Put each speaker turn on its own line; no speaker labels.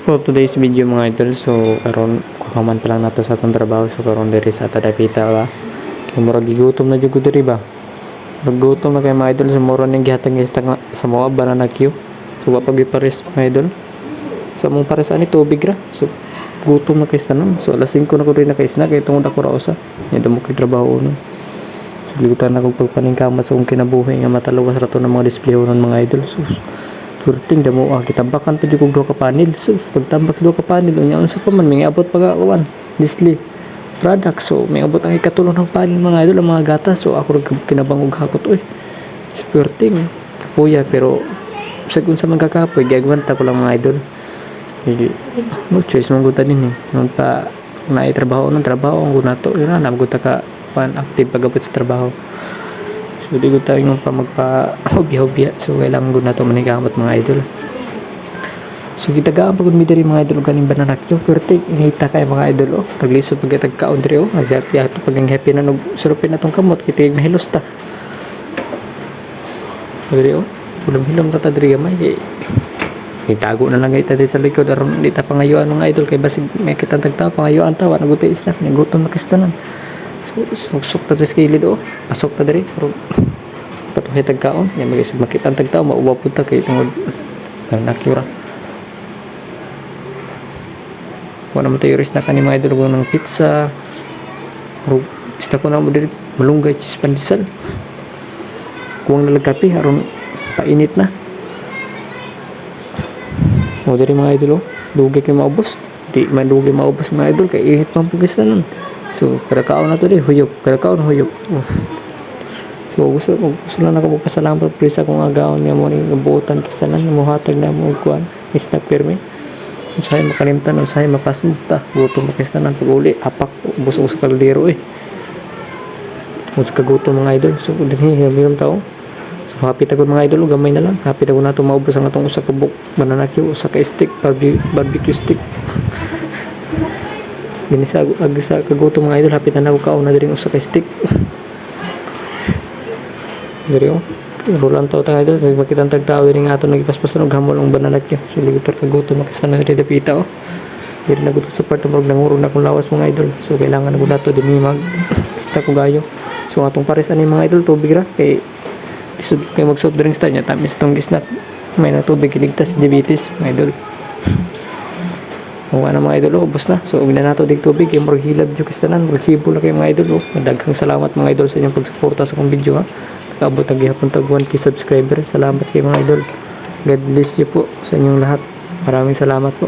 For today's video mga idol, so karon kuhaman pa lang nato sa atong trabaho, so karon diri sa Tadapita ba. Kay murag gigutom na jud ko diri ba. Nagutom na kay mga idol sa moro ning gihatag sa mga banana queue. So wa pag ipares mga idol. So mong pares ani tubig ra. So gutom na kay tanan. So alas 5 na ko diri na kay snack kay tungod ako ra usa. Nya mo kay trabaho no. So libutan na kog pagpaningkama sa akong kinabuhi nga mataluwas ra to ng mga display ng mga idol. So surting damo kitambakan pa jud kog duha ka panel. So pagtambak duha ka panel unya unsa pa man may abot pag awan display product. So may abot ang ikatulong ng panel mga idol ang mga gatas. So ako kinabangog hakot oy. Surting kapuya pero sa kung sa magkakapoy giagwanta ko lang mga idol. No choice man gud din nung pa na trabaho ng trabaho ang gunato ina na gud ka pan active pagabot sa trabaho. So di ko tayo nung pa magpa-hobya-hobya. So kailangan ko na ito manigamot mga idol. So kita gaan pagod mi diri mga idol kaning banana queue. Pero inita kay mga idol oh. Nagliso pag tagkaon diri oh. Exactly ato pag happy na nog surupin atong kamot kita mahilos ta. Diri oh. Hilom ta diri gamay. Itago na lang kita diri sa likod aron di ta pangayuan mga idol kay basig may kita tagta pangayuan ta wa nagutay snack nagutom na kastanan. So suksok ta diri sa kilid oh. Pasok ta diri pero patuhay tagkaon nya magisig makita ang tagtao mauwa pud ta kay tungod nakyura. Wala mo tayo ris na kani mga idol ng pizza. Pero ista ko na mo diri malunggay cheese pandesal. Kuwang nalagkapi aron painit na. O diri mga idol oh. Dugay kay maubos. Di man dugay maubos mga idol kay ihit pang pugis na nun. So, karakaon na to di, huyop. Karakaon, huyop. So, gusto lang ako magpasalamat po sa kong agaon niya mo rin nabuutan kisalan, muhatag na mo kuhan. Is na pirmi. Usahay makalimtan, usahay mapasmugta. Gutom makistanan pag uli, apak, busog sa kaldero eh. Gusto kagutom mga idol. So, dili, mayroon tao. So, happy tagod mga idol, gamay na lang. Happy tagod na ito maubos ang atong usa ka banana queue, usa ka stick, barbecue stick. Ginisa sa kagutom mga idol hapit na ako kaon na diri usa ka stick. Diri oh. Rolan taw ta idol sa makita ang tagtao diri nga ato nagipaspasan og hamol ang banana queue. So libutor kagutom makista na diri dapita oh. Diri nagutot sa part mo nanguro na kung lawas mga idol. So kailangan na gud nato dinhi mag ista ko gayo. So atong pares ani mga idol tubig ra kay isud kay mag soft drinks ta nya tamis tong snack. May na tubig iligtas diabetes mga idol. Kung ano mga idol, ubos na. So, ugna nato dig tubig. Yung murag hilab dyo kistanan. Murag hibo na kayo mga idol. Madaghang salamat mga idol sa inyong pagsuporta sa akong video. Nakaabot ang gihapon tag 1k subscriber. Salamat kayo mga idol. God bless you po sa inyong lahat. Maraming salamat po.